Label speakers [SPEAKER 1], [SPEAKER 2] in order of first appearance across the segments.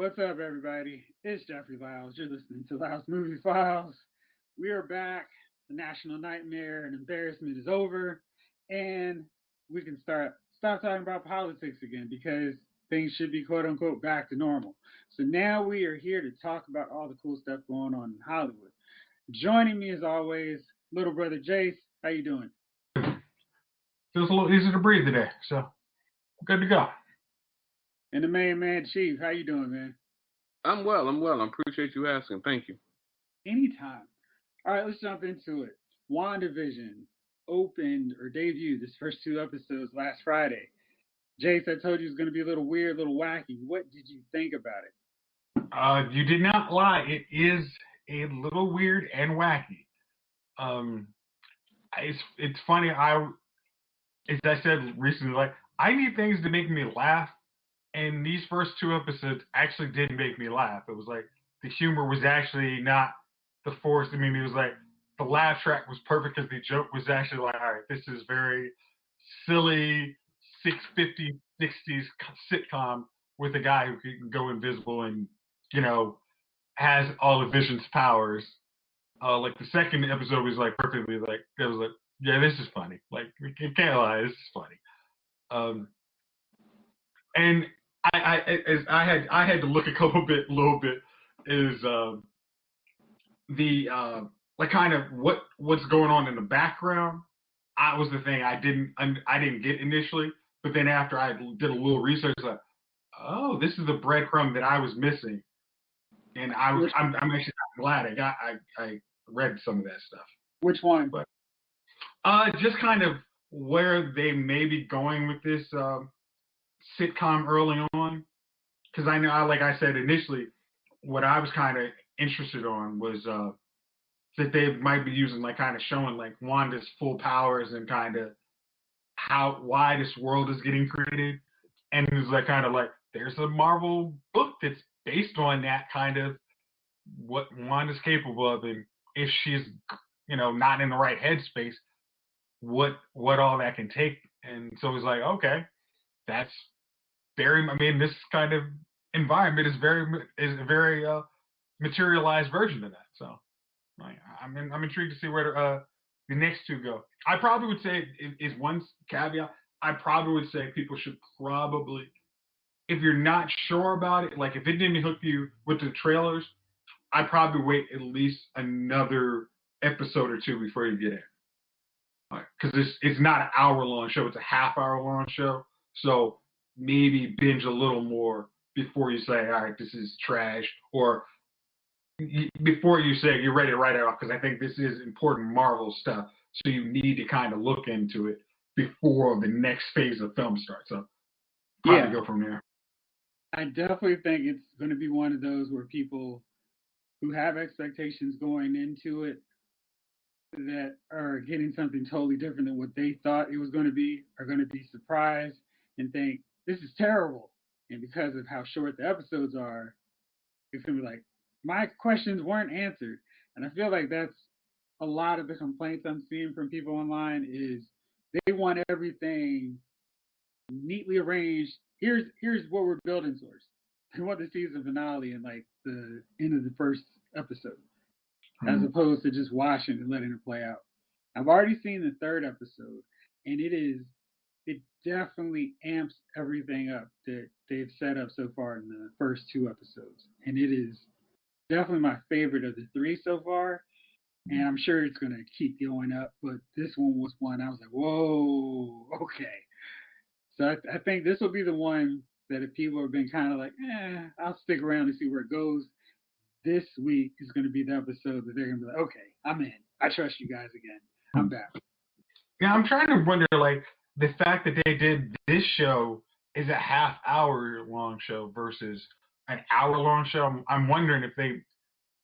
[SPEAKER 1] What's up, everybody? It's Jeffrey Lyles. You're listening to Lyles Movie Files. We are back. The national nightmare and embarrassment is over, and we can stop talking about politics again because things should be quote unquote back to normal. So now we are here to talk about all the cool stuff going on in Hollywood. Joining me as always, little brother Jace. How you doing?
[SPEAKER 2] Feels a little easier to breathe today, so good to go.
[SPEAKER 1] And the main man Chief. How you doing, man?
[SPEAKER 3] I'm well. I'm well. I appreciate you asking. Thank you.
[SPEAKER 1] Anytime. All right, let's jump into it. WandaVision opened or debuted this first two episodes last Friday. Jace, I told you it was going to be a little weird, a little wacky. What did you think about it?
[SPEAKER 2] You did not lie. It is a little weird and wacky. It's funny. As I said recently, like I need things to make me laugh, and these first two episodes actually did make me laugh. It was like the humor was actually not the force. I mean, it was like the laugh track was perfect because the joke was actually like, all right, this is very silly 650 60s sitcom with a guy who can go invisible and has all the Vision's powers. Like the second episode was like perfectly like it was like, yeah, this is funny. Like you can't lie, this is funny. And I had to look a little bit is the like kind of what's going on in the background. I was the thing I didn't get initially, but then after I did a little research, like, oh, this is the breadcrumb that I was missing, and I'm actually glad I read some of that stuff.
[SPEAKER 1] Which one?
[SPEAKER 2] But just kind of where they may be going with this sitcom early on, because I know, like I said initially, what I was kind of interested on was that they might be using like kind of showing like Wanda's full powers and kind of why this world is getting created, and it's like kind of like there's a Marvel book that's based on that kind of what Wanda's capable of, and if she's not in the right headspace, what all that can take. And so it's like, okay, that's very. I mean, this kind of environment is a very materialized version of that. So I'm intrigued to see where the next two go. I probably would say is one caveat. I probably would say people should probably, if you're not sure about it, like if it didn't hook you with the trailers, I'd probably wait at least another episode or two before you get in. Because it's not an hour-long show. It's a half-hour-long show. So maybe binge a little more before you say, all right, this is trash. Or before you say you're ready to write it off. Because I think this is important Marvel stuff. So you need to kind of look into it before the next phase of film starts. So probably go from there.
[SPEAKER 1] I definitely think it's going to be one of those where people who have expectations going into it that are getting something totally different than what they thought it was going to be are going to be surprised and think this is terrible. And because of how short the episodes are, it's going to be like, my questions weren't answered. And I feel like that's a lot of the complaints I'm seeing from people online is they want everything neatly arranged. Here's what we're building towards. They want the season finale and like the end of the first episode, as opposed to just watching and letting it play out. I've already seen the third episode, and it definitely amps everything up that they've set up so far in the first two episodes, and it is definitely my favorite of the three so far. And I'm sure it's gonna keep going up, but this one was one I was like, whoa, okay. So I think this will be the one that if people have been kind of like, I'll stick around to see where it goes. This week is going to be the episode that they're going to be like, okay, I'm in. I trust you guys again. I'm back.
[SPEAKER 2] Yeah, I'm trying to wonder, like, the fact that they did this show is a half-hour-long show versus an hour-long show. I'm wondering if they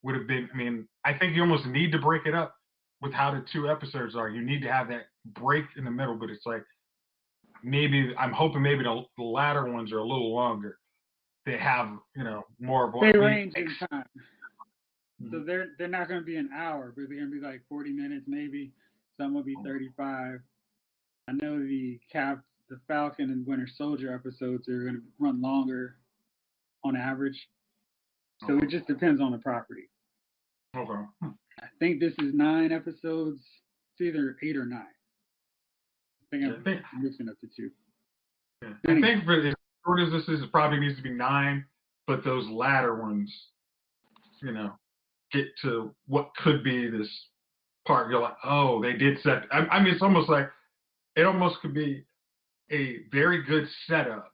[SPEAKER 2] would have been, I mean, I think you almost need to break it up with how the two episodes are. You need to have that break in the middle, but it's like, I'm hoping maybe the latter ones are a little longer. They have, more of what
[SPEAKER 1] they range in time. So they're not going to be an hour, but they're going to be like 40 minutes maybe. Some will be 35. I know the Falcon and Winter Soldier episodes are going to run longer on average. So it just depends on the property.
[SPEAKER 2] Okay.
[SPEAKER 1] I think this is 9 episodes. It's either 8 or 9. I think I'm mixing up the two.
[SPEAKER 2] Yeah. I think for as short as this is, it probably needs to be 9, but those latter ones, get to what could be this part. You're like, oh, they did set. I mean, it's almost like it almost could be a very good setup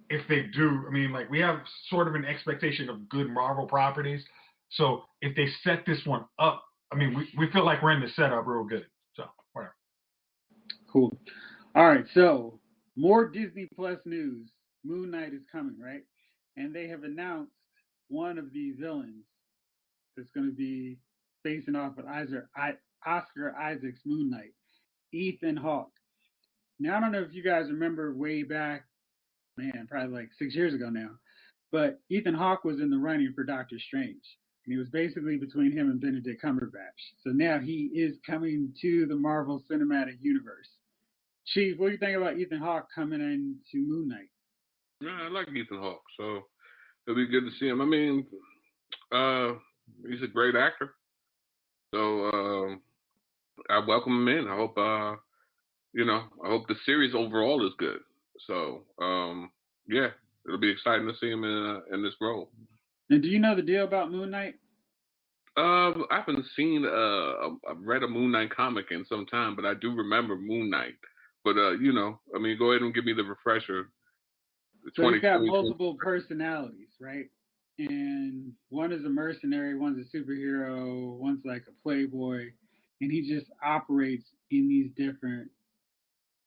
[SPEAKER 2] if they do. I mean, like we have sort of an expectation of good Marvel properties. So if they set this one up, I mean, we feel like we're in the setup real good. So whatever.
[SPEAKER 1] Cool. All right. So more Disney Plus news. Moon Knight is coming, right? And they have announced one of the villains that's going to be facing off with Oscar Isaac's Moon Knight, Ethan Hawke. Now, I don't know if you guys remember way back, man, probably like 6 years ago now, but Ethan Hawke was in the running for Doctor Strange. And it was basically between him and Benedict Cumberbatch. So now he is coming to the Marvel Cinematic Universe. Chief, what do you think about Ethan Hawke coming into Moon Knight?
[SPEAKER 3] Yeah, I like Ethan Hawke, so it'll be good to see him. I mean, he's a great actor, so I welcome him in. I hope, I hope the series overall is good. So, yeah, it'll be exciting to see him in this role.
[SPEAKER 1] And do you know the deal about Moon Knight?
[SPEAKER 3] I haven't seen I've read a Moon Knight comic in some time, but I do remember Moon Knight. But I mean, go ahead and give me the refresher.
[SPEAKER 1] So he's got multiple personalities, right? And one is a mercenary, one's a superhero, one's like a playboy, and he just operates in these different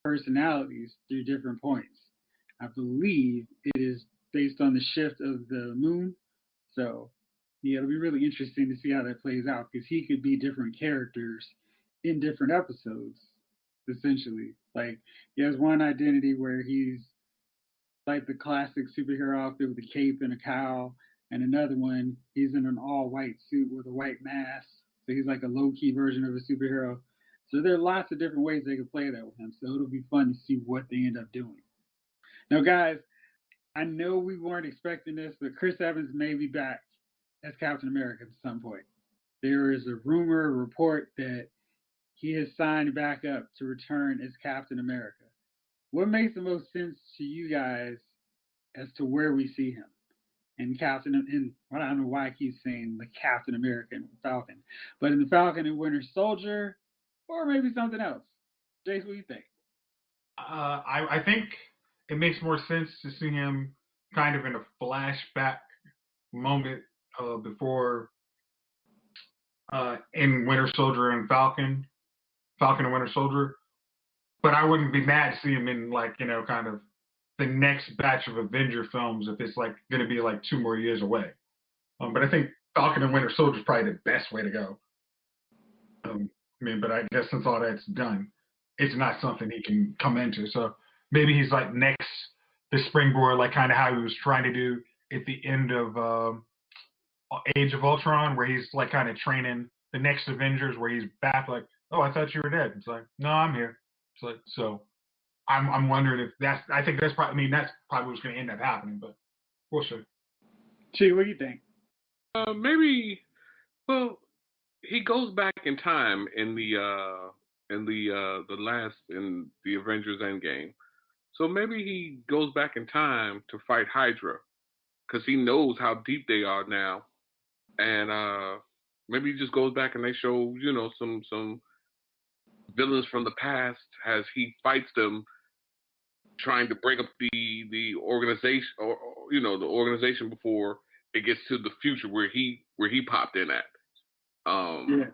[SPEAKER 1] personalities through different points. I believe it is based on the shift of the moon. So yeah, it'll be really interesting to see how that plays out because he could be different characters in different episodes, essentially. Like he has one identity where he's like the classic superhero outfit with a cape and a cowl, and another one he's in an all white suit with a white mask. So he's like a low key version of a superhero. So there are lots of different ways they could play that with him. So it'll be fun to see what they end up doing. Now, guys, I know we weren't expecting this, but Chris Evans may be back as Captain America at some point. There is a rumor, a report that he has signed back up to return as Captain America. What makes the most sense to you guys as to where we see him? And Captain, and I don't know why I keep saying the Captain America and Falcon, but in the Falcon and Winter Soldier, or maybe something else. Jace, what do you think?
[SPEAKER 2] I think it makes more sense to see him kind of in a flashback moment before in Winter Soldier and Falcon and Winter Soldier. But I wouldn't be mad to see him in like kind of the next batch of Avenger films if it's like going to be like 2 more years away. But I think Falcon and Winter Soldier is probably the best way to go. I mean, but I guess since all that's done, it's not something he can come into. So maybe he's like next the springboard, like kind of how he was trying to do at the end of Age of Ultron, where he's like kind of training the next Avengers, where he's back like, oh, I thought you were dead. It's like, no, I'm here. It's like, so I'm wondering if I think that's probably what's going to end up happening, but we'll see.
[SPEAKER 1] Chi, what do you think?
[SPEAKER 3] Maybe, well, he goes back in time in the last in the Avengers Endgame. So maybe he goes back in time to fight Hydra because he knows how deep they are now, and maybe he just goes back and they show some villains from the past as he fights them, trying to break up the organization or the organization before it gets to the future where he popped in at.
[SPEAKER 1] Yeah.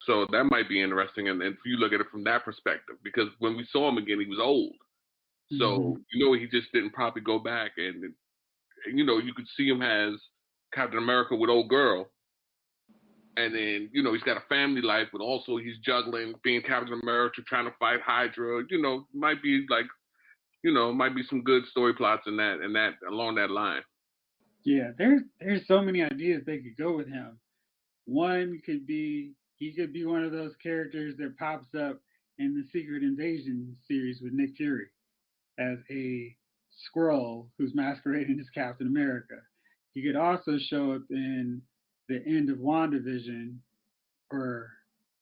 [SPEAKER 3] So that might be interesting, and if you look at it from that perspective, because when we saw him again, he was old. So he just didn't probably go back, and you could see him as Captain America with old girl, and then he's got a family life, but also he's juggling being Captain America, trying to fight Hydra. Might be like might be some good story plots in that along that line.
[SPEAKER 1] Yeah, there's so many ideas they could go with him. One could be he could be one of those characters that pops up in the Secret Invasion series with Nick Fury as a Skrull who's masquerading as Captain America. he could also show up in the end of WandaVision or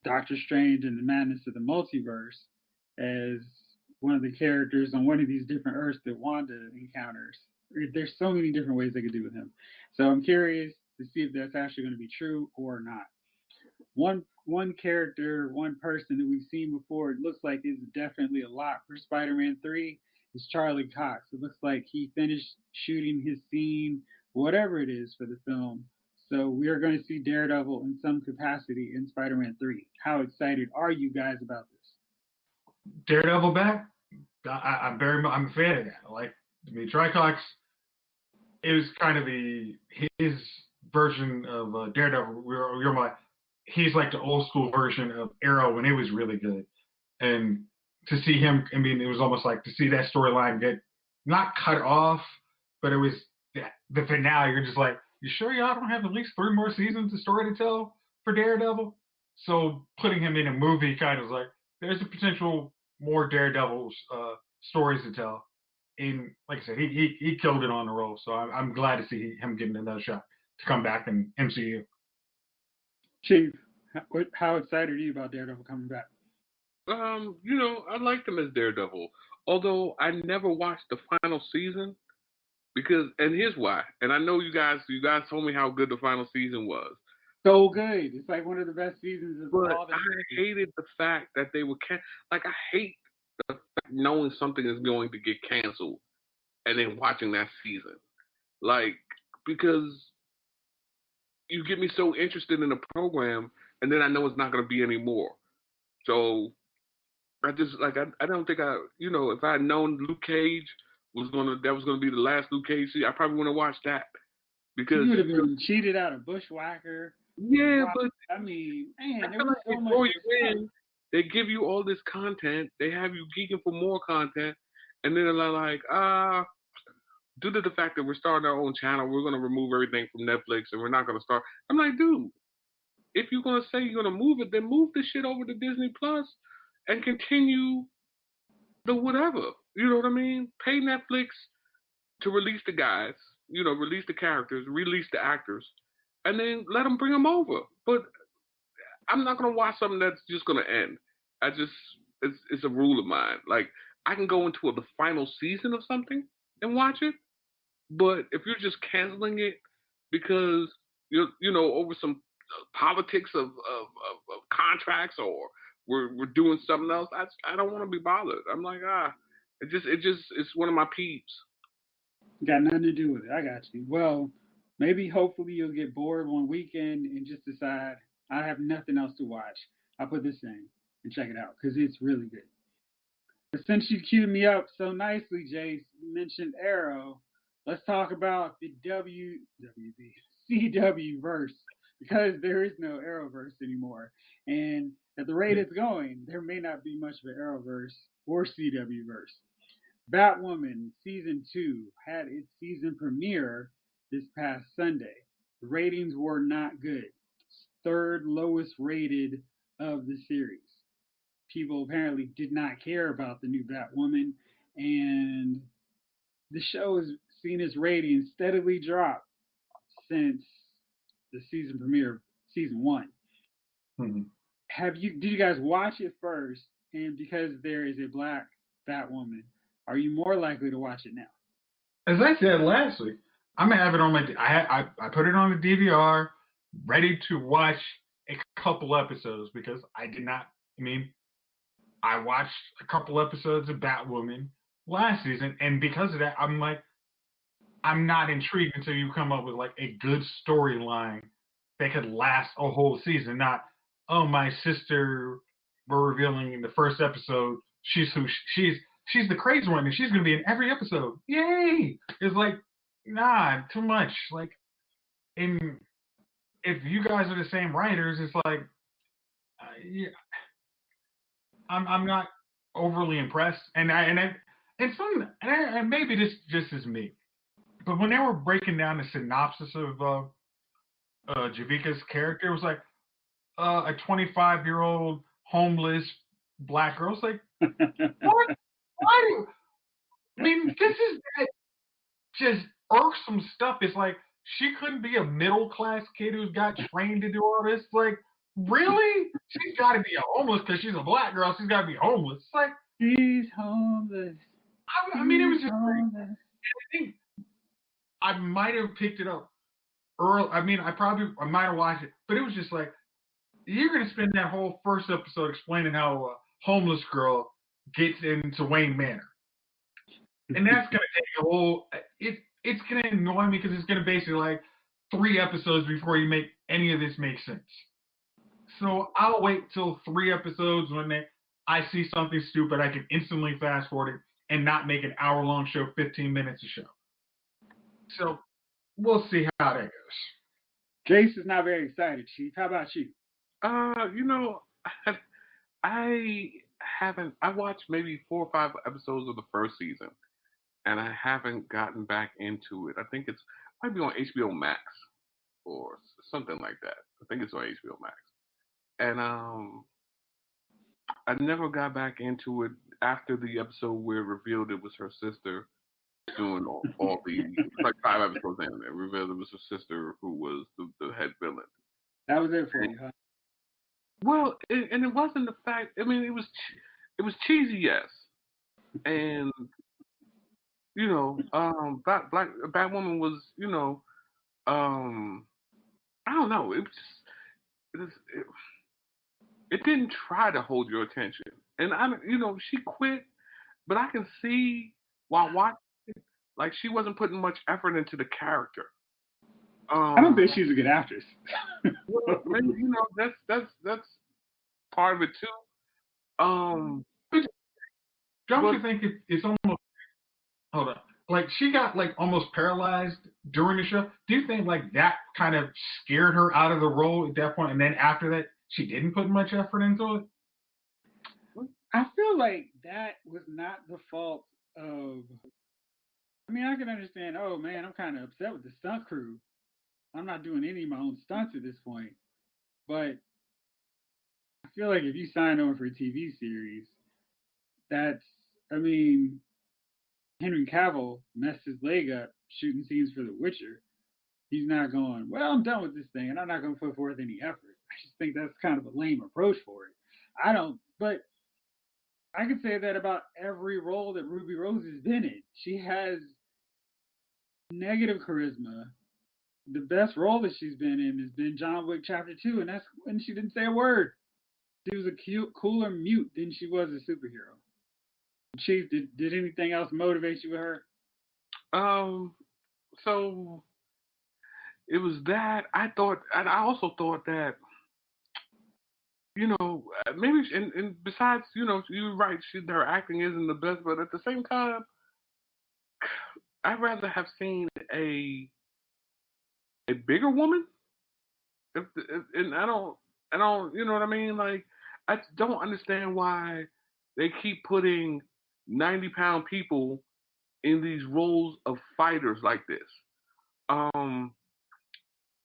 [SPEAKER 1] Doctor Strange and the Madness of the Multiverse as one of the characters on one of these different Earths that Wanda encounters. There's so many different ways they could do with him. So I'm curious to see if that's actually going to be true or not. One character, one person that we've seen before, it looks like is definitely a lot for Spider-Man 3 is Charlie Cox. It looks like he finished shooting his scene, whatever it is for the film. So we are going to see Daredevil in some capacity in Spider-Man 3. How excited are you guys about this?
[SPEAKER 2] Daredevil back? I'm a fan of that. Charlie Cox is kind of his version of Daredevil. He's like the old school version of Arrow when it was really good. And to see him, I mean, it was almost like to see that storyline get not cut off, but it was the finale. You're just like, you sure y'all don't have at least 3 more seasons of story to tell for Daredevil? So putting him in a movie kind of like, there's a potential more Daredevil stories to tell. And like I said, he killed it on the role. So I'm glad to see him getting another shot to come back in MCU.
[SPEAKER 1] Chief, how excited are you about Daredevil coming back?
[SPEAKER 3] I liked him as Daredevil, although I never watched the final season and here's why. And I know you guys told me how good the final season was.
[SPEAKER 1] So good. It's like one of the best seasons of all the.
[SPEAKER 3] I hated the fact that they were I hate the fact knowing something is going to get canceled and then watching that season, because you get me so interested in the program, and then I know it's not going to be any more. So I just I don't think if I had known Luke Cage was gonna be the last Luke Cage season, I probably wouldn't have watched that because
[SPEAKER 1] you would have been cheated out of Bushwhacker.
[SPEAKER 3] Yeah, but
[SPEAKER 1] I mean, man,
[SPEAKER 3] there was so much. They give you all this content, they have you geeking for more content, and then they're like, due to the fact that we're starting our own channel, we're gonna remove everything from Netflix and we're not gonna start. I'm like, dude, if you're gonna say you're gonna move it, then move the shit over to Disney Plus and continue the whatever. You know what I mean? Pay Netflix to release the guys, release the characters, release the actors, and then let them bring them over. But I'm not gonna watch something that's just gonna end. It's a rule of mine. Like I can go into the final season of something and watch it, but if you're just canceling it because over some politics of contracts or we're doing something else, I don't want to be bothered. I'm like it's one of my peeves.
[SPEAKER 1] Got nothing to do with it. I got you. Well, maybe hopefully you'll get bored one weekend and just decide I have nothing else to watch. I'll put this in and check it out because it's really good. But since you queued me up so nicely, Jace, you mentioned Arrow. Let's talk about the CW verse because there is no Arrowverse anymore. And at the rate it's going, there may not be much of an Arrowverse or CW verse. Batwoman Season 2 had its season premiere this past Sunday. The ratings were not good. Third lowest rated of the series. People apparently did not care about the new Batwoman, and the show has seen its ratings steadily drop since the season premiere of Season 1.
[SPEAKER 2] Mm-hmm.
[SPEAKER 1] Did you guys watch it first? And because there is a black Batwoman, are you more likely to watch it now?
[SPEAKER 2] As I said last week, I'm gonna have it on my. I put it on the DVR, ready to watch a couple episodes because I did not. I mean, I watched a couple episodes of Batwoman last season, and because of that, I'm like, I'm not intrigued until you come up with like a good storyline that could last a whole season. Not, oh, my sister, we're revealing in the first episode she's the crazy one and she's gonna be in every episode. Yay! It's like, nah, too much. Like, if you guys are the same writers, it's like, yeah, I'm not overly impressed, and maybe this just is me, but when they were breaking down the synopsis of Javika's character, it was like a 25-year-old homeless black girl. It's like, what? Why? I mean, this is just irksome stuff. It's like she couldn't be a middle class kid who's got trained to do all this. Like, really? She's got to be a homeless because she's a black girl. She's got to be homeless. It's like,
[SPEAKER 1] She's homeless.
[SPEAKER 2] I mean, it was just like,
[SPEAKER 1] Homeless.
[SPEAKER 2] I think I might have picked it up early. I mean, I might have watched it, but it was just like, you're gonna spend that whole first episode explaining how a homeless girl gets into Wayne Manor, and that's gonna take a whole. It's gonna annoy me because it's gonna basically like 3 episodes before you make any of this make sense. So I'll wait till 3 episodes when I see something stupid, I can instantly fast forward it and not make an hour-long show 15 minutes a show. So we'll see how that goes.
[SPEAKER 1] Jace is not very excited, Chief. How about you?
[SPEAKER 3] You know, I haven't. I watched maybe 4 or 5 episodes of the first season, and I haven't gotten back into it. I think it's might be on HBO Max or something like that. I think it's on HBO Max, and I never got back into it after the episode where it revealed it was her sister doing all the like 5 episodes in. It revealed it was her sister who was the head villain.
[SPEAKER 1] That was it for you, huh?
[SPEAKER 3] Well, and it wasn't the fact. I mean, it was cheesy, yes, and Black Batwoman was, I don't know. It was it didn't try to hold your attention, and she quit, but I can see while watching, like she wasn't putting much effort into the character.
[SPEAKER 1] I don't think she's a good actress.
[SPEAKER 3] Well, maybe that's part of it too.
[SPEAKER 2] Don't
[SPEAKER 3] but
[SPEAKER 2] you think it's almost, hold on, like she got like almost paralyzed during the show? Do you think like that kind of scared her out of the role at that point, and then after that she didn't put much effort into it?
[SPEAKER 1] I feel like that was not the fault of. I mean, I can understand. Oh man, I'm kind of upset with the stunt crew. I'm not doing any of my own stunts at this point. But I feel like if you sign on for a TV series, that's. I mean, Henry Cavill messed his leg up shooting scenes for The Witcher. He's not going, well, I'm done with this thing and I'm not going to put forth any effort. I just think that's kind of a lame approach for it. I don't, but I could say that about every role that Ruby Rose has been in. She has negative charisma. The best role that she's been in has been John Wick Chapter 2, and that's when she didn't say a word. She was a cooler mute than she was a superhero. Chief, did anything else motivate you with her?
[SPEAKER 3] So it was that I thought, and I also thought that maybe, and besides, you're right, her acting isn't the best, but at the same time, I'd rather have seen a bigger woman. And I don't, you know what I mean? Like, I don't understand why they keep putting 90-pound people in these roles of fighters like this. Um,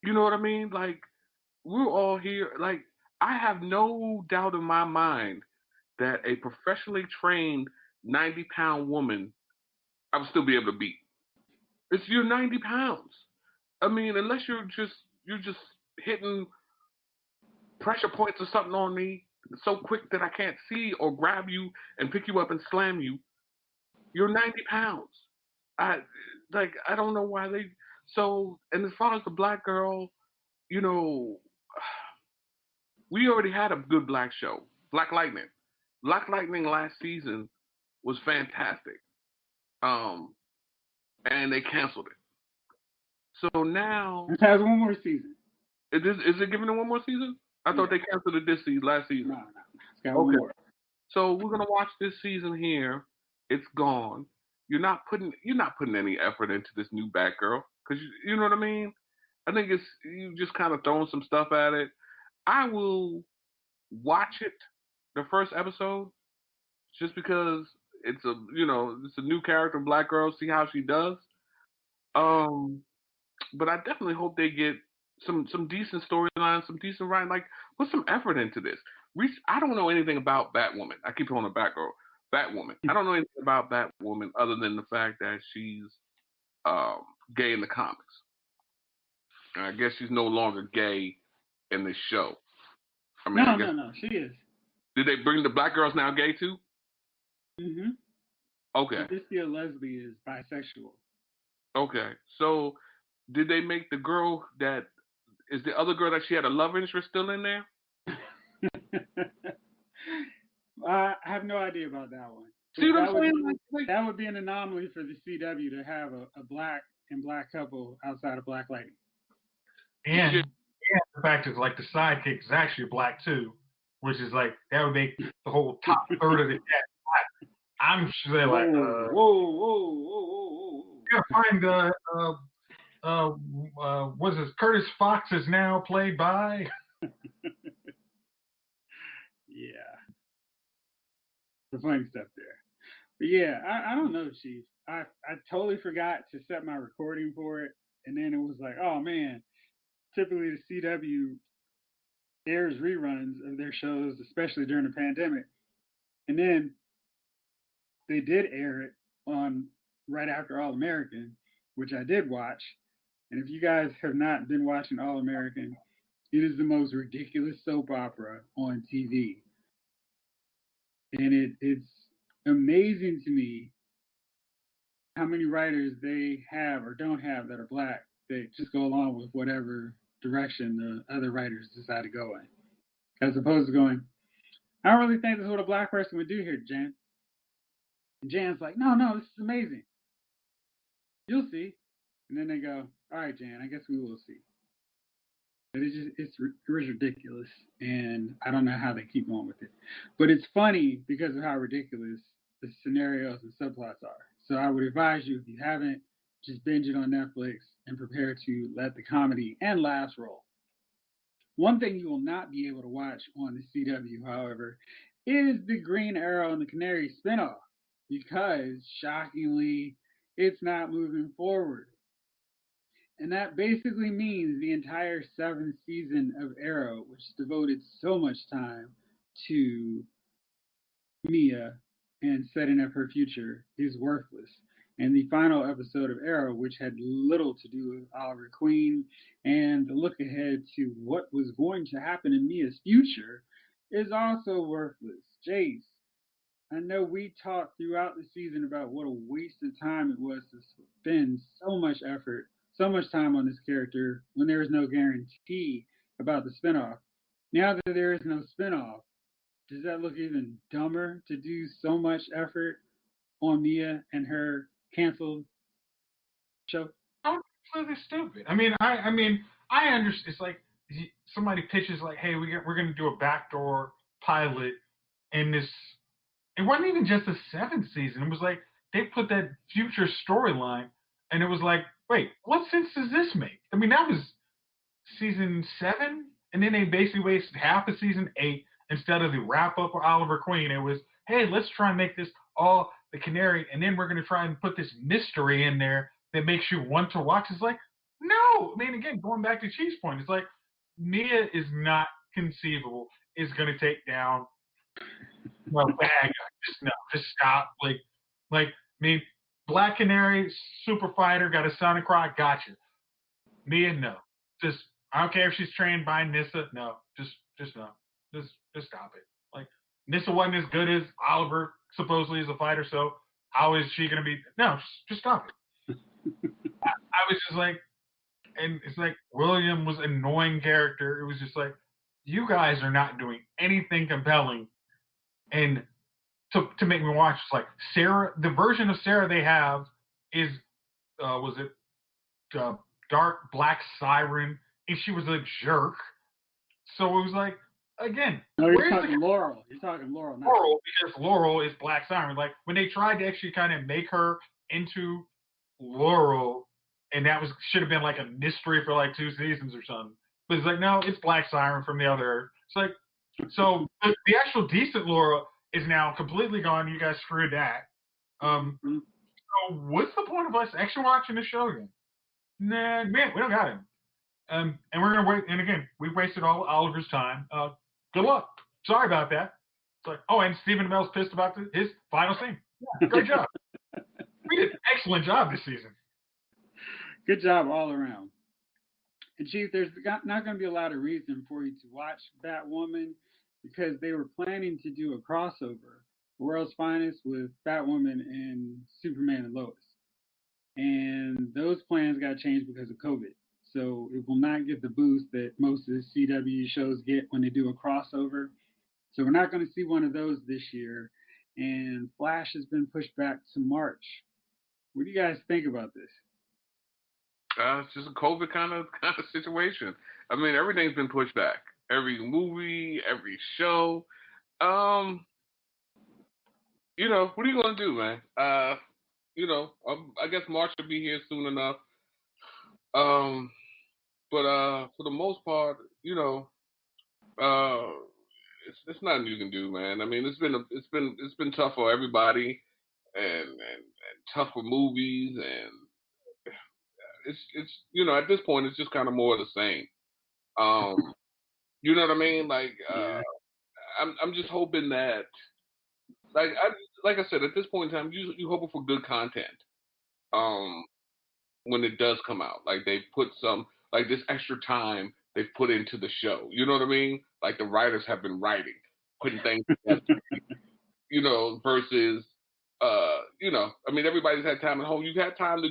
[SPEAKER 3] you know what I mean? Like, we're all here. Like, I have no doubt in my mind that a professionally trained 90-pound woman, I would still be able to beat. It's you're 90 pounds. I mean, unless you're just hitting pressure points or something on me so quick that I can't see or grab you and pick you up and slam you, you're 90 pounds. I I don't know why they so. And as far as the black girl, you know, we already had a good black show, Black Lightning. Black Lightning last season was fantastic. Um, and they canceled it. So now
[SPEAKER 1] It has one more season.
[SPEAKER 3] is it giving it one more season? I thought they canceled it this season, last season.
[SPEAKER 1] No. It's got one more.
[SPEAKER 3] So we're gonna watch this season here. It's gone. You're not putting any effort into this new Batgirl because you know what I mean. I think it's you just kind of throwing some stuff at it. I will watch it, the first episode, just because it's a new character, Black Girl. See how she does. Um, but I definitely hope they get some decent storylines, some decent writing. Like put some effort into this. I don't know anything about Batwoman. I keep calling her Batgirl. Batwoman. I don't know anything about Batwoman other than the fact that she's um, gay in the comics. I guess she's no longer gay in the show. I mean,
[SPEAKER 1] No,
[SPEAKER 3] I guess.
[SPEAKER 1] no, she is.
[SPEAKER 3] Did they bring the black girls now gay too?
[SPEAKER 1] Mm-hmm.
[SPEAKER 3] Okay.
[SPEAKER 1] This year, Leslie is bisexual.
[SPEAKER 3] Okay. So, did they make the girl that is the other girl that she had a love interest still in there?
[SPEAKER 1] I have no idea about that one.
[SPEAKER 3] See what I'm saying?
[SPEAKER 1] That would be an anomaly for the CW to have a black and black couple outside of Black Lightning.
[SPEAKER 2] And the fact is, like, the sidekick is actually black too, which is like that would make the whole top third of the cast black. I'm sure, like,
[SPEAKER 1] whoa.
[SPEAKER 2] You gotta find what's this? Curtis Fox is now played by.
[SPEAKER 1] Yeah, the funny stuff there. But yeah, I don't know, Chief. I totally forgot to set my recording for it, and then it was like, oh man. Typically, the CW airs reruns of their shows, especially during the pandemic, and then they did air it on right after All American, which I did watch. And if you guys have not been watching All American, it is the most ridiculous soap opera on TV. And it's amazing to me how many writers they have or don't have that are black that just go along with whatever direction the other writers decide to go in. As opposed to going, I don't really think this is what a black person would do here, Jan. And Jan's like, no, this is amazing. You'll see. And then they go, all right, Jan, I guess we will see. But it's ridiculous, and I don't know how they keep going with it. But it's funny because of how ridiculous the scenarios and subplots are. So I would advise you, if you haven't, just binge it on Netflix and prepare to let the comedy and laughs roll. One thing you will not be able to watch on the CW, however, is the Green Arrow and the Canaries spinoff, because, shockingly, it's not moving forward. And that basically means the entire 7th season of Arrow, which devoted so much time to Mia and setting up her future, is worthless. And the final episode of Arrow, which had little to do with Oliver Queen and the look ahead to what was going to happen in Mia's future, is also worthless. Jace, I know we talked throughout the season about what a waste of time it was to spend so much effort, so much time on this character when there is no guarantee about the spinoff. Now that there is no spinoff, does that look even dumber to do so much effort on Mia and her canceled show?
[SPEAKER 2] I'm completely stupid. I mean, I understand. It's like somebody pitches like, hey, we're going to do a backdoor pilot in this. It wasn't even just the 7th season. It was like they put that future storyline, and it was like, wait, what sense does this make? I mean, that was season 7, and then they basically wasted half of season 8 instead of the wrap up of Oliver Queen. It was, hey, let's try and make this all the Canary, and then we're going to try and put this mystery in there that makes you want to watch. It's like, no. I mean, again, going back to Chief's point, it's like Mia is not conceivable. Is going to take down bad guy. Just stop. I mean, Black Canary, super fighter, got a sonic cry, gotcha. Mia, no. Just, I don't care if she's trained by Nissa, no. Just no. Just stop it. Like, Nissa wasn't as good as Oliver supposedly is a fighter, so how is she gonna be? No, just stop it. I was just like, and it's like William was an annoying character. It was just like, you guys are not doing anything compelling, and to make me watch. It's like Sarah, the version of Sarah they have is, was it Dark Black Siren, and she was a jerk. So it was like, again,
[SPEAKER 1] no, you're talking Laurel. You're talking Laurel.
[SPEAKER 2] Laurel, because Laurel is Black Siren. Like when they tried to actually kind of make her into Laurel, and that should have been like a mystery for like 2 seasons or something. But it's like, no, it's Black Siren from the other. It's like, so the actual decent Laurel is now completely gone. You guys screwed that. So what's the point of us actually watching the show again? Nah, man, we don't got him. And we're gonna wait. And again, we wasted all Oliver's time. Good luck. Sorry about that. It's like, oh, and Stephen Amell's pissed about his final scene. Yeah, great job. We did an excellent job this season.
[SPEAKER 1] Good job all around. And Chief, there's not going to be a lot of reason for you to watch Batwoman because they were planning to do a crossover, World's Finest, with Batwoman and Superman and Lois. And those plans got changed because of COVID. So it will not get the boost that most of the CW shows get when they do a crossover. So we're not going to see one of those this year. And Flash has been pushed back to March. What do you guys think about this?
[SPEAKER 3] It's just a COVID kind of situation. I mean, everything's been pushed back. Every movie, every show. You know, what are you gonna do, man? You know, I guess March will be here soon enough. But for the most part, you know, it's nothing you can do, man. I mean, it's been tough for everybody, and tough for movies, and it's you know, at this point, it's just kind of more of the same. Um, you know what I mean? Like,
[SPEAKER 1] Yeah.
[SPEAKER 3] I'm just hoping that, like I said, at this point in time, you hoping for good content. Um, when it does come out, like they put some, like this extra time they've put into the show. You know what I mean? Like the writers have been writing, putting things together. You know, versus, you know, I mean, everybody's had time at home. You've had time to.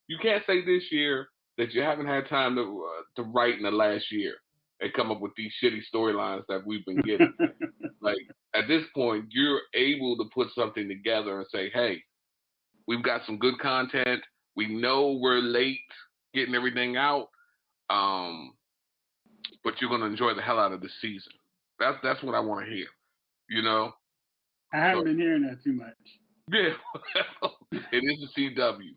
[SPEAKER 3] You can't say this year that you haven't had time to write in the last year and come up with these shitty storylines that we've been getting. Like at this point, you're able to put something together and say, hey, we've got some good content. We know we're late getting everything out, but you're gonna enjoy the hell out of this season. That's what I want to hear. You know.
[SPEAKER 1] I haven't been hearing that too much.
[SPEAKER 3] Yeah, it is the CW.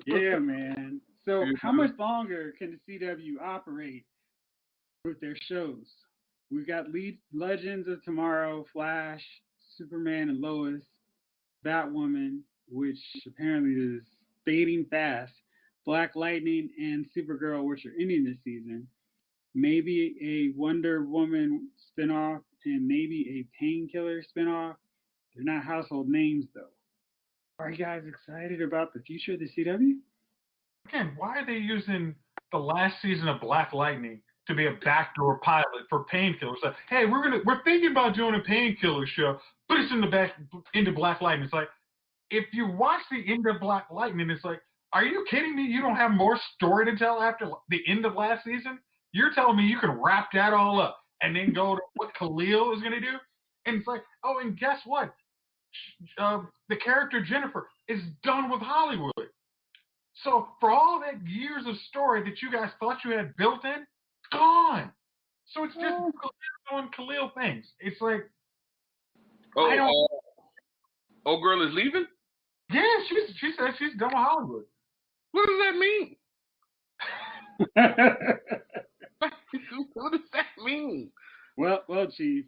[SPEAKER 1] Yeah, man. So how much longer can the CW operate with their shows? We've got Legends of Tomorrow, Flash, Superman and Lois, Batwoman, which apparently is fading fast, Black Lightning, and Supergirl, which are ending this season. Maybe a Wonder Woman spinoff, and maybe a Painkiller spinoff. They're not household names, though. Are you guys excited about the future of the CW?
[SPEAKER 2] Again, why are they using the last season of Black Lightning to be a backdoor pilot for Painkillers? Like, hey, we're thinking about doing a Painkiller show. Put us into Black Lightning. It's like, if you watch the end of Black Lightning, it's like, are you kidding me? You don't have more story to tell after the end of last season? You're telling me you can wrap that all up and then go to what Khalil is going to do? And it's like, oh, and guess what? The character Jennifer is done with Hollywood. So for all that years of story that you guys thought you had built in, gone. So it's just Khalil doing Khalil things. It's like, I don't.
[SPEAKER 3] Old girl is leaving?
[SPEAKER 2] Yeah, she said she's done with Hollywood.
[SPEAKER 3] What does that mean? What does that mean?
[SPEAKER 1] Well, Chief.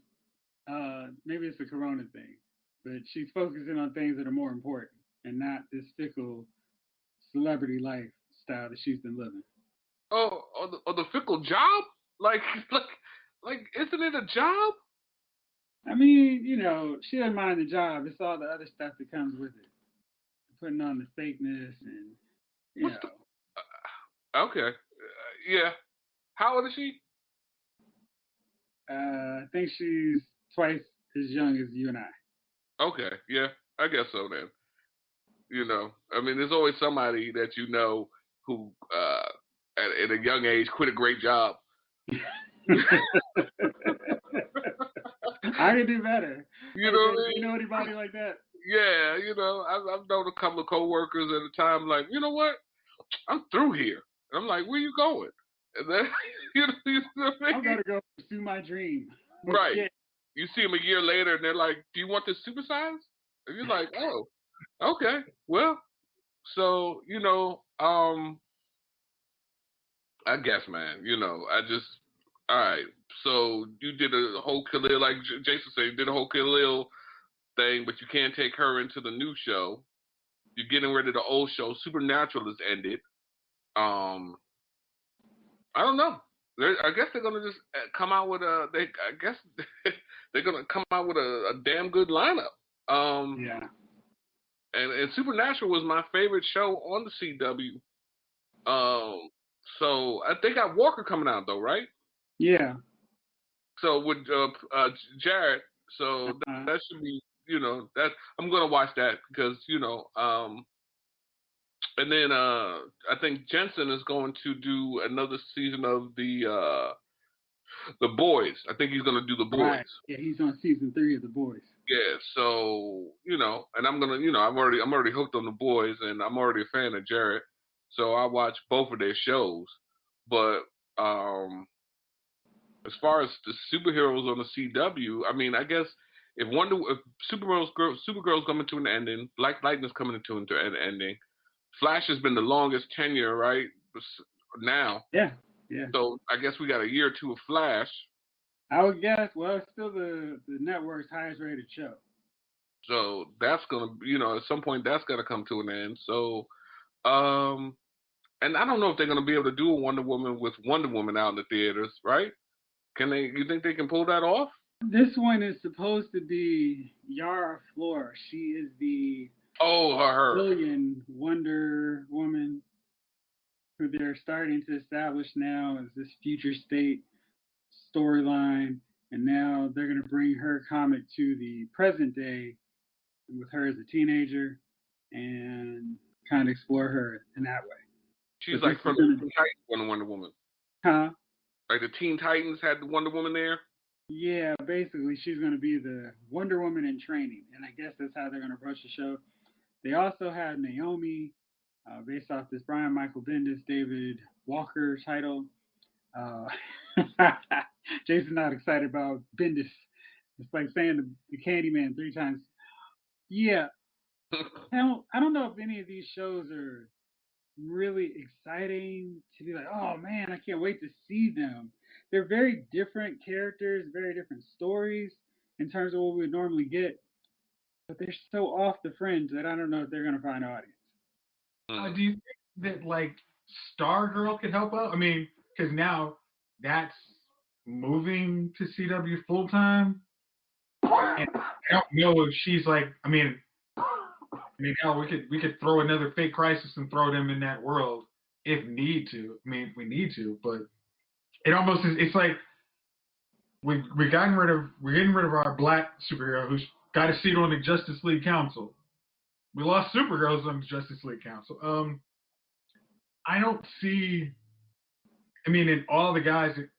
[SPEAKER 1] Maybe it's a Corona thing, but she's focusing on things that are more important and not this fickle celebrity lifestyle that she's been living.
[SPEAKER 3] The fickle job? Like, isn't it a job?
[SPEAKER 1] I mean, you know, she doesn't mind the job. It's all the other stuff that comes with it, putting on the fakeness and you know.
[SPEAKER 3] Okay, yeah. How old is she?
[SPEAKER 1] I think she's twice as young as you and I.
[SPEAKER 3] Okay, yeah, I guess so then. You know, I mean, there's always somebody that you know who, at a young age, quit a great job.
[SPEAKER 1] I could do better.
[SPEAKER 3] You know what I mean?
[SPEAKER 1] You know anybody like that?
[SPEAKER 3] Yeah, you know, I've known a couple of coworkers at a time, like, you know what? I'm through here. And I'm like, where you going? And then, you know what I mean?
[SPEAKER 1] I'm gonna go pursue my dream.
[SPEAKER 3] Right.
[SPEAKER 1] Yeah.
[SPEAKER 3] You see them a year later, and they're like, "Do you want this supersized?" And you're like, "Oh, okay. Well, so you know, I guess, man. You know, all right. So you did a whole Khalil, like Jason said, you did a whole Khalil thing, but you can't take her into the new show. You're getting rid of the old show. Supernatural has ended. I don't know. I guess they're gonna just come out with a. I guess they're gonna come out with a damn good lineup.
[SPEAKER 1] Yeah.
[SPEAKER 3] And Supernatural was my favorite show on the CW. So they got Walker coming out though, right?
[SPEAKER 1] Yeah.
[SPEAKER 3] So with Jared, so that should be, that I'm gonna watch that because and then I think Jensen is going to do another season of the Boys. I think he's gonna do the Boys.
[SPEAKER 1] Right. Yeah, he's on season 3 of The Boys.
[SPEAKER 3] Yeah, so and I'm gonna, I'm already hooked on the Boys, and I'm already a fan of Jared, so I watch both of their shows. But as far as the superheroes on the CW, I mean, I guess if Supergirl's coming to an ending, Black Lightning's coming to an ending, Flash has been the longest tenure, right? Now.
[SPEAKER 1] Yeah.
[SPEAKER 3] So I guess we got a year or two of Flash.
[SPEAKER 1] I would guess. Well, it's still the network's highest rated show.
[SPEAKER 3] So that's gonna, at some point that's gonna come to an end. So, and I don't know if they're gonna be able to do a Wonder Woman with Wonder Woman out in the theaters, right? Can they? You think they can pull that off?
[SPEAKER 1] This one is supposed to be Yara Flor. She is the
[SPEAKER 3] her
[SPEAKER 1] billion Wonder Woman who they're starting to establish now as this future state storyline, and now they're going to bring her comic to the present day with her as a teenager and kind of explore her in that way.
[SPEAKER 3] She's like from the Teen Titans Wonder Woman.
[SPEAKER 1] Huh?
[SPEAKER 3] Like the Teen Titans had the Wonder Woman there?
[SPEAKER 1] Yeah, basically she's going to be the Wonder Woman in training, and I guess that's how they're going to approach the show. They also had Naomi, based off this Brian Michael Bendis, David Walker title. Jason's not excited about Bendis. It's like saying the Candyman 3 times. Yeah, I don't know if any of these shows are really exciting to be like, oh man, I can't wait to see them. They're very different characters, very different stories in terms of what we would normally get, but they're so off the fringe that I don't know if they're going to find an audience.
[SPEAKER 2] Do you think that like Stargirl could help out? I mean, because now that's moving to CW full time, and I don't know if she's like. I mean, hell, we could throw another fake crisis and throw them in that world if need to. I mean, we need to, but it almost is. It's like we're getting rid of our black superhero who's got a seat on the Justice League Council. We lost Supergirls on the Justice League Council. I don't see. I mean, in all the guys that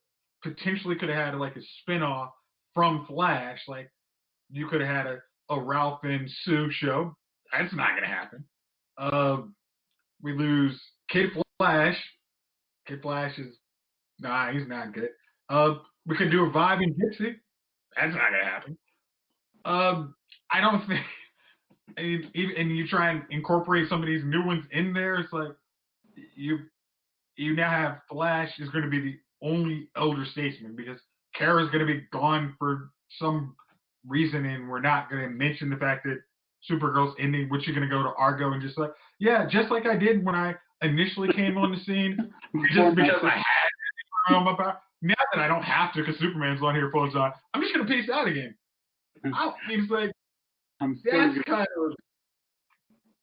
[SPEAKER 2] potentially could have had like a spinoff from Flash, like you could have had a Ralph and Sue show. That's not going to happen. We lose Kid Flash. Kid Flash is he's not good. We could do a Vibe and Gypsy. That's not going to happen. I don't think. And you try and incorporate some of these new ones in there. It's like you now have Flash is going to be the only elder statesman because Kara's going to be gone for some reason, and we're not going to mention the fact that Supergirl's ending, which you're going to go to Argo and just like, yeah, just like I did when I initially came on the scene, just because I had my power. Now that I don't have to because Superman's on here full time, I'm just going to peace out again. It's like, that's kind of,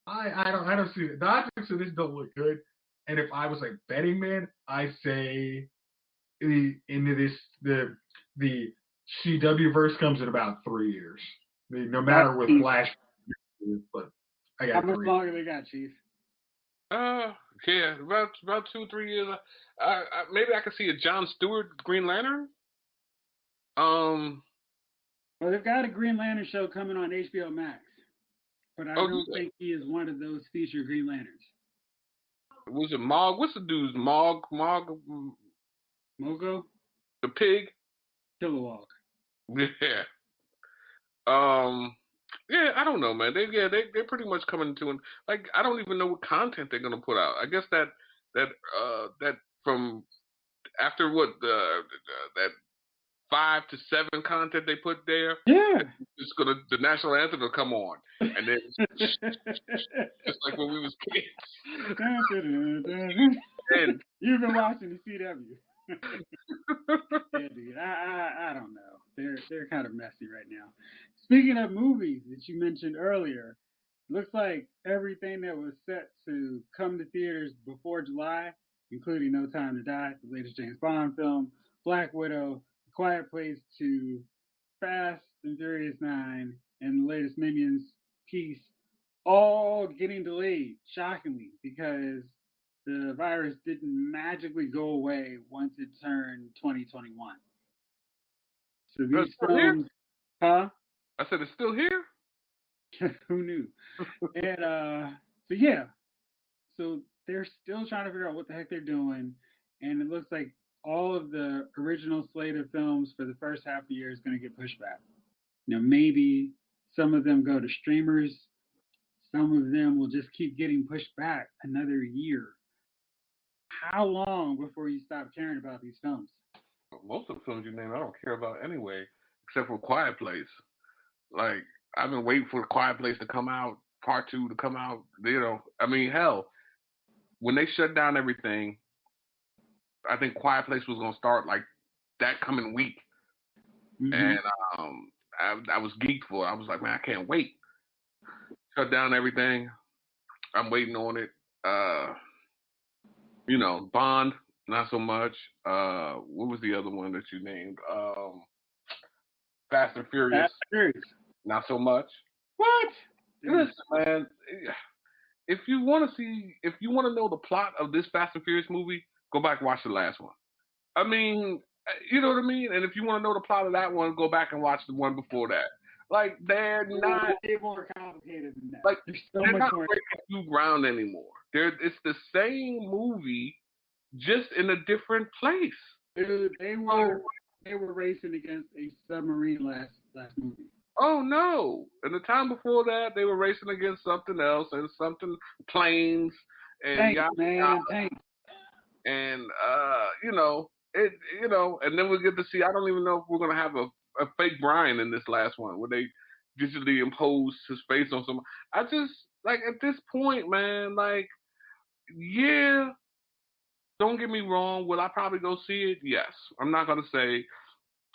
[SPEAKER 2] I don't see it. The optics of this don't look good. And if I was like betting man, I say the CW verse comes in about 3 years. I mean, no matter what Flash, but I got.
[SPEAKER 1] How much longer they got, Chief?
[SPEAKER 3] Yeah, about 2-3 years. Maybe I could see a Jon Stewart Green Lantern.
[SPEAKER 1] Well, they've got a Green Lantern show coming on HBO Max, but I don't think he is one of those featured Green Lanterns.
[SPEAKER 3] Was it Mog? What's the dude's Mog?
[SPEAKER 1] Mogo?
[SPEAKER 3] The pig?
[SPEAKER 1] Kilowog.
[SPEAKER 3] Yeah. Yeah, I don't know, man. They're pretty much coming to like I don't even know what content they're gonna put out. I guess that from after what that 5 to 7 content they put there.
[SPEAKER 1] Yeah.
[SPEAKER 3] It's the national anthem will come on, and then just like when we was kids.
[SPEAKER 1] And you've been watching the CW. Yeah, dude. I don't know. They're kind of messy right now. Speaking of movies that you mentioned earlier, looks like everything that was set to come to theaters before July including No Time to Die, the latest James Bond film, Black Widow, A Quiet Place 2, Fast and Furious 9, and the latest Minions piece, all getting delayed, shockingly, because the virus didn't magically go away once it turned 2021. So
[SPEAKER 3] It's
[SPEAKER 1] these
[SPEAKER 3] still here?
[SPEAKER 1] films, huh?
[SPEAKER 3] I said it's still here?
[SPEAKER 1] Who knew? And so yeah, so they're still trying to figure out what the heck they're doing, and it looks like all of the original slate of films for the first half of the year is going to get pushed back. Now maybe some of them go to streamers, some of them will just keep getting pushed back another year. How long before you stop caring about these films?
[SPEAKER 3] Most of the films you name, I don't care about anyway, except for Quiet Place. Like, I've been waiting for Quiet Place to come out, part two to come out. You know, I mean, hell, when they shut down everything, I think Quiet Place was gonna start like that coming week, and um, I was geeked for it. I was like, man, I can't wait. Shut down everything. I'm waiting on it. You know, Bond, not so much. What was the other one that you named? Fast and Furious,
[SPEAKER 1] Fast and Furious.
[SPEAKER 3] not so much.
[SPEAKER 1] What?
[SPEAKER 3] Listen, man. If you want to know the plot of this Fast and Furious movie, go back and watch the last one. I mean, you know what I mean? And if you want to know the plot of that one, go back and watch the one before that. Like, they're not
[SPEAKER 1] way more complicated than that.
[SPEAKER 3] like
[SPEAKER 1] There's so
[SPEAKER 3] they're
[SPEAKER 1] much
[SPEAKER 3] not
[SPEAKER 1] more.
[SPEAKER 3] breaking new ground anymore. It's the same movie, just in a different place.
[SPEAKER 1] Dude, they were racing against a submarine last movie.
[SPEAKER 3] Oh no! And the time before that, they were racing against something else and something planes and
[SPEAKER 1] Thanks, man. Thanks.
[SPEAKER 3] and you know it. You know, and then we get to see. I don't even know if we're gonna have a fake Brian in this last one where they digitally impose his face on someone. I just like at this point, man. Like, yeah. Don't get me wrong. Will I probably go see it? Yes. I'm not gonna sit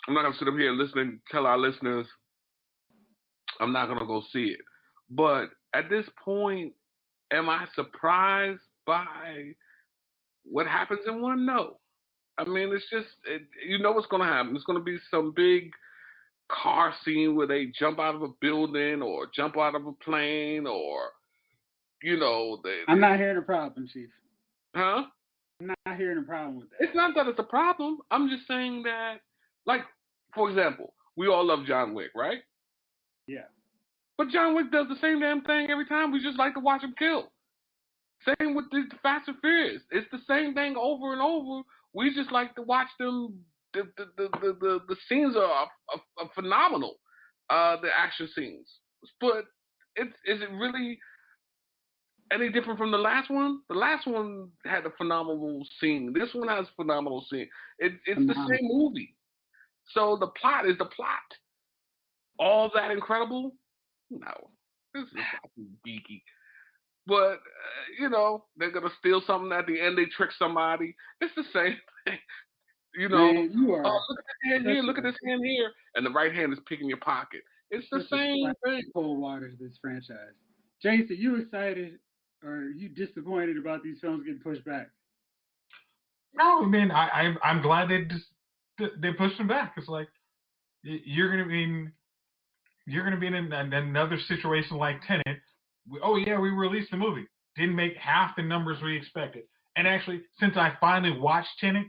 [SPEAKER 3] up here and listen and tell our listeners I'm not gonna go see it. But at this point, am I surprised by what happens in one? No. I mean, it's just you know what's gonna happen. It's gonna be some big car scene where they jump out of a building or jump out of a plane or you know
[SPEAKER 1] I'm not hearing a problem, Chief.
[SPEAKER 3] huh?
[SPEAKER 1] I'm not hearing a problem with that.
[SPEAKER 3] It's not that it's a problem. I'm just saying that, like, for example, we all love John Wick, right?
[SPEAKER 1] Yeah.
[SPEAKER 3] But John Wick does the same damn thing every time. We just like to watch him kill. Same with the Fast and Furious. It's the same thing over and over. We just like to watch them. The scenes are phenomenal. The action scenes. But is it really any different from the last one? The last one had a phenomenal scene. This one has a phenomenal scene. It's the same movie. So the plot is the plot. All that incredible? No. This is fucking geeky. But, you know, they're going to steal something at the end. They trick somebody. It's the same thing. You know,
[SPEAKER 1] man, you are
[SPEAKER 3] look at this hand here, look at this hand here. And the right hand is picking your pocket. It's the same thing.
[SPEAKER 1] Cold water to this franchise. Jason, you excited or are you disappointed about these films getting pushed back?
[SPEAKER 2] No, I mean, I'm glad they pushed them back. It's like you're gonna be in another situation like Tenet. Oh yeah, we released the movie, didn't make half the numbers we expected. And actually, since I finally watched Tenet,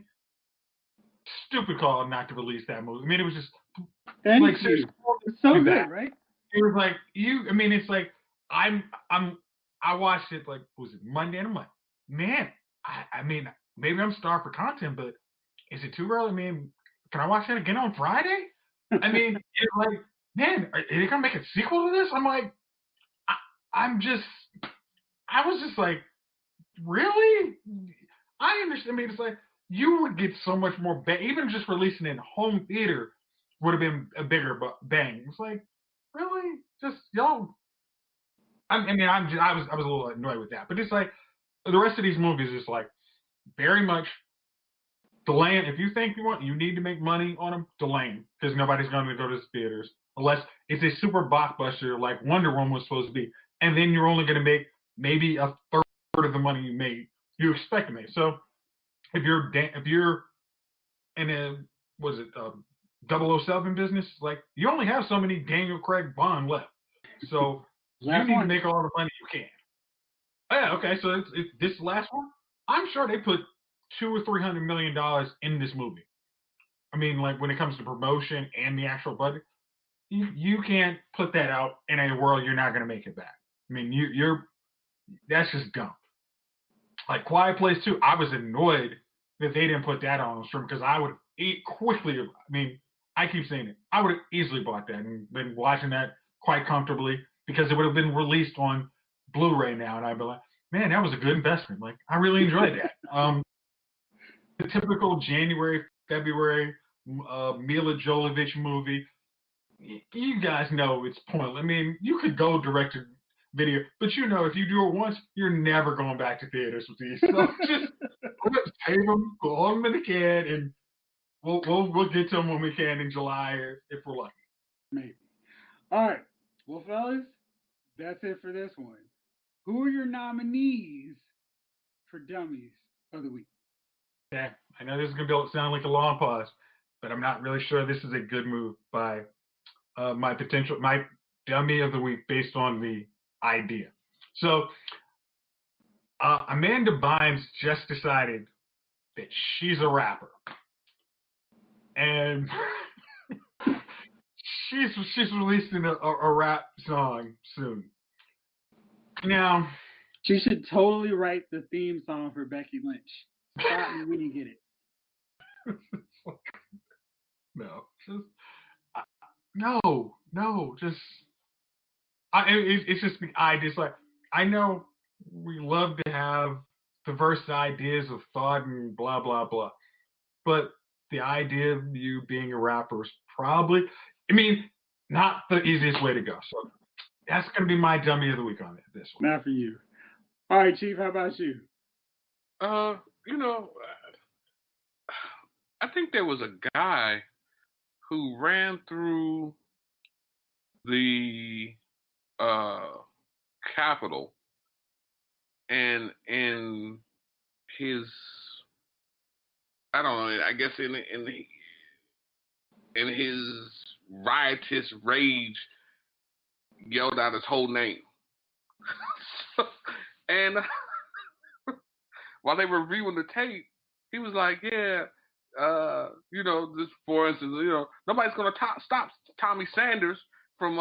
[SPEAKER 2] stupid call not to release that movie. I mean, it was just
[SPEAKER 1] Thank you. It's so good, right?
[SPEAKER 2] It was like I mean, it's like I watched it like was it Monday and I'm like, man, I mean, maybe I'm starved for content, but is it too early? I mean, can I watch that again on Friday? I mean, it's like, man, are they gonna make a sequel to this? I'm like, I was just like, really? I understand. I mean, it's like you would get so much more even just releasing it in home theater would have been a bigger bang. It's like, really, just y'all. I mean, I was a little annoyed with that, but it's like the rest of these movies is like very much delaying. If you think you need to make money on them, delaying because nobody's going to go to the theaters unless it's a super blockbuster like Wonder Woman was supposed to be, and then you're only going to make maybe a third of the money you expect to make. So if you're in a was it 007 business, like you only have so many Daniel Craig Bond left, so you need to make all the money you can. Oh, yeah, okay, so it's this last one. I'm sure they put $200 or $300 million in this movie. I mean, like when it comes to promotion and the actual budget, you can't put that out in a world you're not going to make it back. I mean, you're that's just dumb. Like Quiet Place 2, I was annoyed that they didn't put that on stream because I would eat quickly. I mean, I keep saying it. I would have easily bought that and been watching that quite comfortably because it would have been released on Blu-ray now, and I'd be like, man, that was a good investment. Like I really enjoyed that. The typical January, February Mila Jovovich movie. You guys know it's pointless. I mean, you could go direct to video, but you know if you do it once, you're never going back to theaters with these. So just save them, go on them in the can, and we'll get to them when we can in July if we're lucky.
[SPEAKER 1] Maybe. All right. Well, fellas, that's it for this one. Who are your nominees for Dummies of the Week?
[SPEAKER 2] Yeah, I know this is going to sound like a long pause, but I'm not really sure this is a good move by my dummy of the week based on the idea. So Amanda Bynes just decided that she's a rapper, and she's releasing a rap song soon. Now
[SPEAKER 1] she should totally write the theme song for Becky Lynch. Stop me when you get it.
[SPEAKER 2] It's just the ideas. Like I know we love to have diverse ideas of thought and blah blah blah, but the idea of you being a rapper is probably, I mean, not the easiest way to go. So that's going to be my dummy of the week on this one.
[SPEAKER 1] Not for you. All right, Chief, how about you?
[SPEAKER 3] You know, I think there was a guy who ran through the Capitol, and in his, I don't know, I guess in his riotous rage, yelled out his whole name. And while they were reviewing the tape, he was like, yeah, this, for instance, nobody's going to stop Tommy Sanders from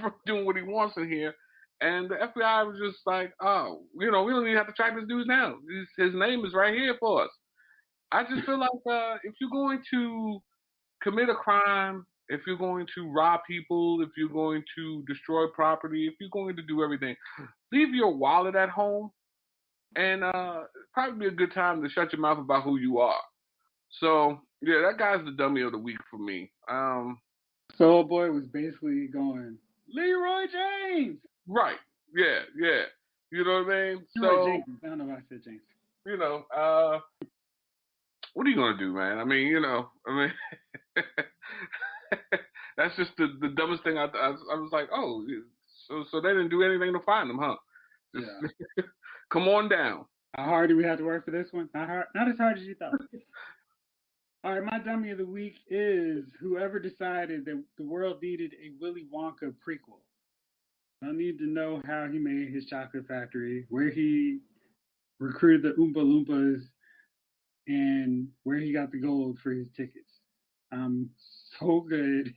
[SPEAKER 3] from doing what he wants in here. And the FBI was just like, oh, we don't even have to track this dude down. His name is right here for us. I just feel like if you're going to commit a crime, if you're going to rob people, if you're going to destroy property, if you're going to do everything, leave your wallet at home, and probably be a good time to shut your mouth about who you are. So yeah, that guy's the dummy of the week for me.
[SPEAKER 1] Soul Boy was basically going, Leroy James.
[SPEAKER 3] Right. Yeah. You know what I mean?
[SPEAKER 1] Leroy James. I don't know why I said James.
[SPEAKER 3] What are you gonna do, man? I mean, that's just the dumbest thing. I was like, oh, so they didn't do anything to find him, huh? Just, yeah. Come on down.
[SPEAKER 1] How hard do we have to work for this one? Not hard. Not as hard as you thought. All right, my dummy of the week is whoever decided that the world needed a Willy Wonka prequel. I need to know how he made his chocolate factory, where he recruited the Oompa Loompas, and where he got the gold for his tickets. So good.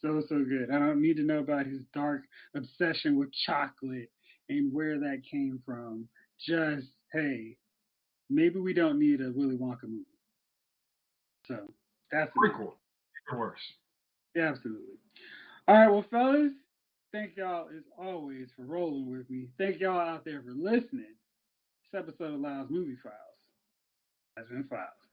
[SPEAKER 1] So good. I don't need to know about his dark obsession with chocolate and where that came from. Just, hey, maybe we don't need a Willy Wonka movie. So that's
[SPEAKER 2] prequel. Even worse.
[SPEAKER 1] Yeah, absolutely. All right, well, fellas, thank y'all as always for rolling with me. Thank y'all out there for listening. This episode of Lyle's Movie Files has been filed.